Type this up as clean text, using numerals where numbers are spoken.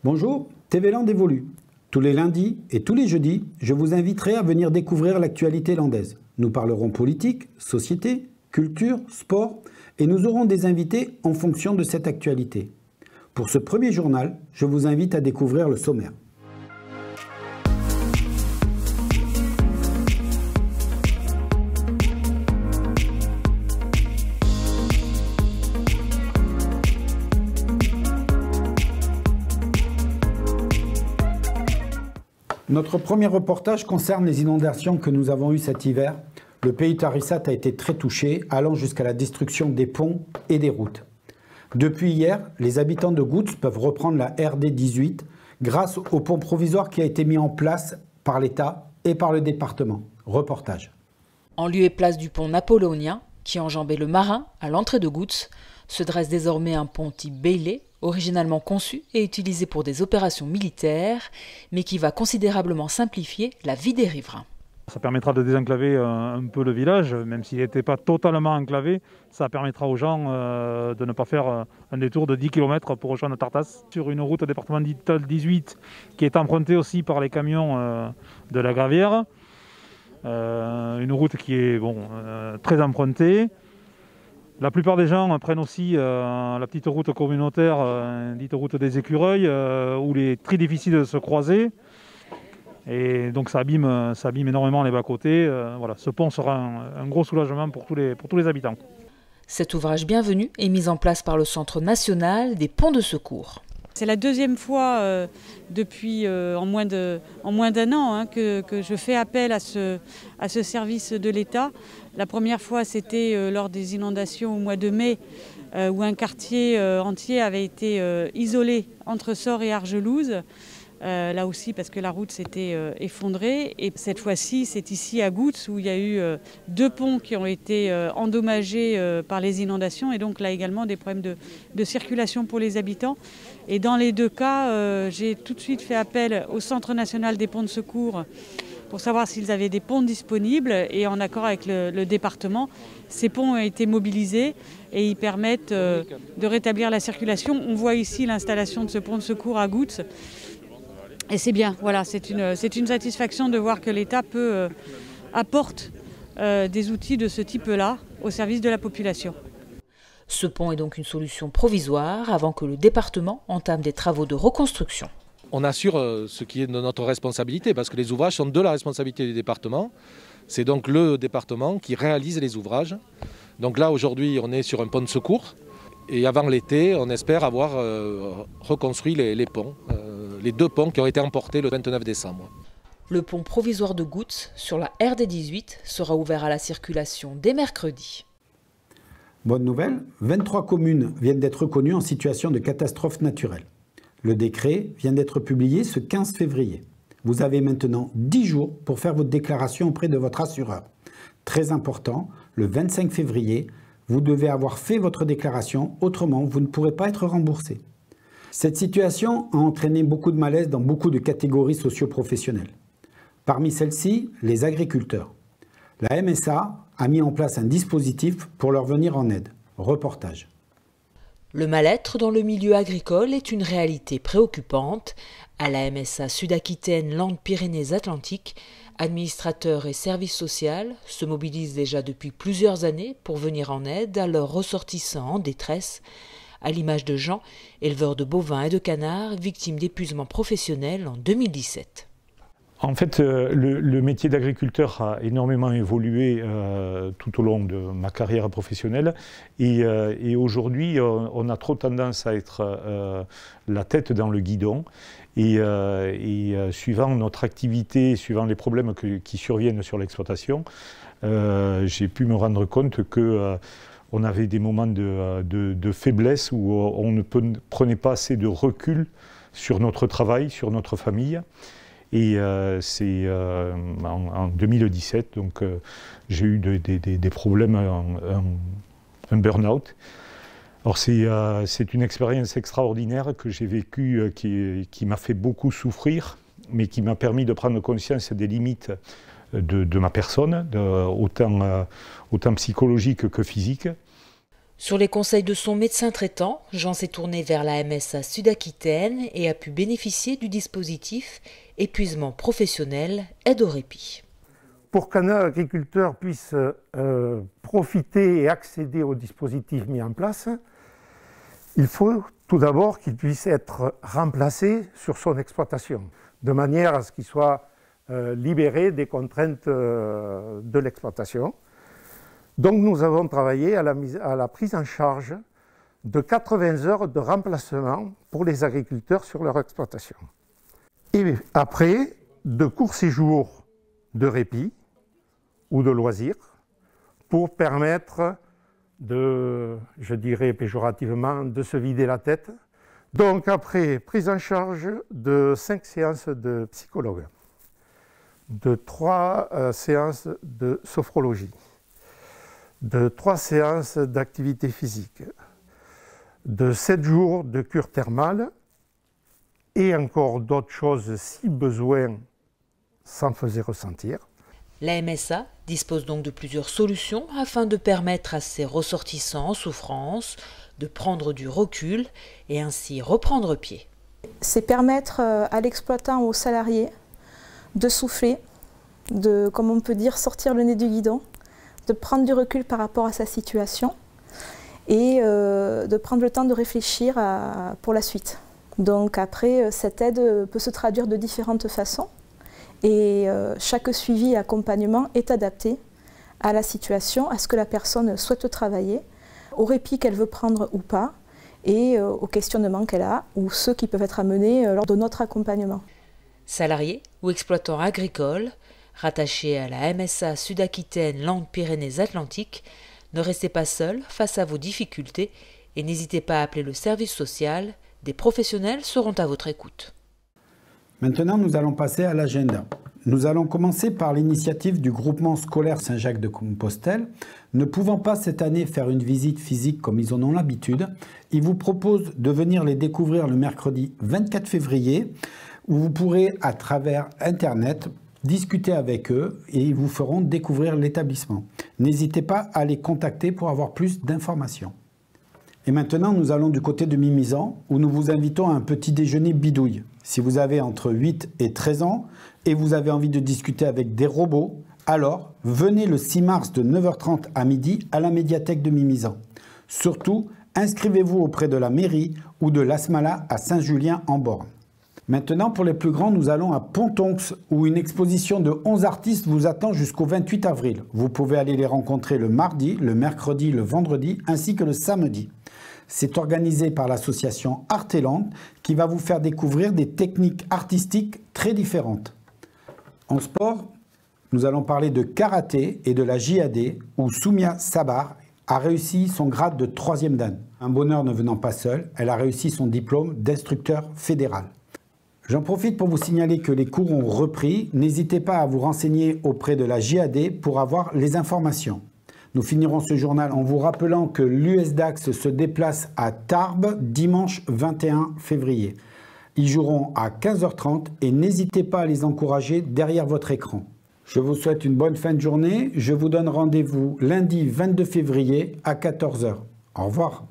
Bonjour, TV Land évolue. Tous les lundis et tous les jeudis, je vous inviterai à venir découvrir l'actualité landaise. Nous parlerons politique, société, culture, sport et nous aurons des invités en fonction de cette actualité. Pour ce premier journal, je vous invite à découvrir le sommaire. Notre premier reportage concerne les inondations que nous avons eues cet hiver. Le pays Tarissac a été très touché, allant jusqu'à la destruction des ponts et des routes. Depuis hier, les habitants de Goutz peuvent reprendre la RD 18 grâce au pont provisoire qui a été mis en place par l'État et par le département. Reportage. En lieu et place du pont napoléonien, qui enjambait le Marin à l'entrée de Goutz, se dresse désormais un pont type Bailey, originalement conçu et utilisé pour des opérations militaires, mais qui va considérablement simplifier la vie des riverains. Ça permettra de désenclaver un peu le village, même s'il n'était pas totalement enclavé. Ça permettra aux gens de ne pas faire un détour de 10 km pour rejoindre Tartas. Sur une route départementale 18 qui est empruntée aussi par les camions de la Gravière. Une route qui est très empruntée. La plupart des gens prennent aussi la petite route communautaire, dite route des écureuils, où il est très difficile de se croiser. Et donc ça abîme énormément les bas-côtés. Voilà, ce pont sera un gros soulagement pour tous les habitants. Cet ouvrage bienvenu est mis en place par le Centre national des ponts de secours. C'est la deuxième fois depuis en moins d'un an que je fais appel à ce service de l'État. La première fois, c'était lors des inondations au mois de mai, où un quartier entier avait été isolé entre Sort et Argelouse. Là aussi parce que la route s'était effondrée. Et cette fois-ci, c'est ici à Goutz où il y a eu 2 ponts qui ont été endommagés par les inondations et donc là également des problèmes de circulation pour les habitants. Et dans les 2 cas, j'ai tout de suite fait appel au Centre national des ponts de secours pour savoir s'ils avaient des ponts disponibles et en accord avec le département, ces ponts ont été mobilisés et ils permettent de rétablir la circulation. On voit ici l'installation de ce pont de secours à Goutz. Et c'est bien, voilà, c'est une satisfaction de voir que l'État apporte des outils de ce type-là au service de la population. Ce pont est donc une solution provisoire avant que le département entame des travaux de reconstruction. On assure ce qui est de notre responsabilité parce que les ouvrages sont de la responsabilité du département. C'est donc le département qui réalise les ouvrages. Donc là, aujourd'hui, on est sur un pont de secours. Et avant l'été, on espère avoir reconstruit les ponts, les 2 ponts qui ont été emportés le 29 décembre. Le pont provisoire de Goutz sur la RD 18 sera ouvert à la circulation dès mercredi. Bonne nouvelle, 23 communes viennent d'être reconnues en situation de catastrophe naturelle. Le décret vient d'être publié ce 15 février. Vous avez maintenant 10 jours pour faire votre déclaration auprès de votre assureur. Très important, le 25 février, vous devez avoir fait votre déclaration, autrement vous ne pourrez pas être remboursé. Cette situation a entraîné beaucoup de malaise dans beaucoup de catégories socio-professionnelles. Parmi celles-ci, les agriculteurs. La MSA a mis en place un dispositif pour leur venir en aide. Reportage. Le mal-être dans le milieu agricole est une réalité préoccupante. À la MSA Sud-Aquitaine Landes-Pyrénées-Atlantiques, administrateurs et services sociaux se mobilisent déjà depuis plusieurs années pour venir en aide à leurs ressortissants en détresse, à l'image de Jean, éleveur de bovins et de canards, victime d'épuisement professionnel en 2017. En fait, le métier d'agriculteur a énormément évolué tout au long de ma carrière professionnelle et aujourd'hui, on a trop tendance à être la tête dans le guidon et suivant notre activité, suivant les problèmes qui surviennent sur l'exploitation, j'ai pu me rendre compte que on avait des moments de faiblesse où on ne prenait pas assez de recul sur notre travail, sur notre famille. Et c'est en 2017, donc j'ai eu des problèmes, un burn-out. Alors c'est une expérience extraordinaire que j'ai vécue, qui m'a fait beaucoup souffrir, mais qui m'a permis de prendre conscience des limites de ma personne, autant psychologique que physique. Sur les conseils de son médecin traitant, Jean s'est tourné vers la MSA Sud-Aquitaine et a pu bénéficier du dispositif épuisement professionnel aide au répit. Pour qu'un agriculteur puisse profiter et accéder au dispositif mis en place, il faut tout d'abord qu'il puisse être remplacé sur son exploitation, de manière à ce qu'il soit libéré des contraintes de l'exploitation. Donc nous avons travaillé à la prise en charge de 80 heures de remplacement pour les agriculteurs sur leur exploitation. Et après, de courts séjours de répit ou de loisirs pour permettre de, je dirais péjorativement, de se vider la tête. Donc après, prise en charge de 5 séances de psychologue, de 3 séances de sophrologie, de 3 séances d'activité physique, de 7 jours de cure thermale et encore d'autres choses si besoin s'en faisait ressentir. La MSA dispose donc de plusieurs solutions afin de permettre à ses ressortissants en souffrance de prendre du recul et ainsi reprendre pied. C'est permettre à l'exploitant, aux salariés, de souffler, de, comme on peut dire, sortir le nez du guidon, de prendre du recul par rapport à sa situation et de prendre le temps de réfléchir pour la suite. Donc après, cette aide peut se traduire de différentes façons et chaque suivi et accompagnement est adapté à la situation, à ce que la personne souhaite travailler, au répit qu'elle veut prendre ou pas et aux questionnements qu'elle a ou ceux qui peuvent être amenés lors de notre accompagnement. Salariés ou exploitants agricoles, rattachés à la MSA Sud-Aquitaine Landes-Pyrénées-Atlantiques, ne restez pas seuls face à vos difficultés et n'hésitez pas à appeler le service social. Des professionnels seront à votre écoute. Maintenant, nous allons passer à l'agenda. Nous allons commencer par l'initiative du groupement scolaire Saint-Jacques-de-Compostelle. Ne pouvant pas cette année faire une visite physique comme ils en ont l'habitude, ils vous proposent de venir les découvrir le mercredi 24 février, où vous pourrez, à travers Internet, discuter avec eux et ils vous feront découvrir l'établissement. N'hésitez pas à les contacter pour avoir plus d'informations. Et maintenant, nous allons du côté de Mimizan, où nous vous invitons à un petit déjeuner bidouille. Si vous avez entre 8 et 13 ans et vous avez envie de discuter avec des robots, alors venez le 6 mars de 9h30 à midi à la médiathèque de Mimizan. Surtout, inscrivez-vous auprès de la mairie ou de l'Asmala à Saint-Julien-en-Borne. Maintenant, pour les plus grands, nous allons à Pontonx, où une exposition de 11 artistes vous attend jusqu'au 28 avril. Vous pouvez aller les rencontrer le mardi, le mercredi, le vendredi, ainsi que le samedi. C'est organisé par l'association Arteland, qui va vous faire découvrir des techniques artistiques très différentes. En sport, nous allons parler de karaté et de la JAD, où Soumia Sabar a réussi son grade de 3e dan. Un bonheur ne venant pas seul, elle a réussi son diplôme d'instructeur fédéral. J'en profite pour vous signaler que les cours ont repris. N'hésitez pas à vous renseigner auprès de la JAD pour avoir les informations. Nous finirons ce journal en vous rappelant que l'USDAX se déplace à Tarbes dimanche 21 février. Ils joueront à 15h30 et n'hésitez pas à les encourager derrière votre écran. Je vous souhaite une bonne fin de journée. Je vous donne rendez-vous lundi 22 février à 14h. Au revoir.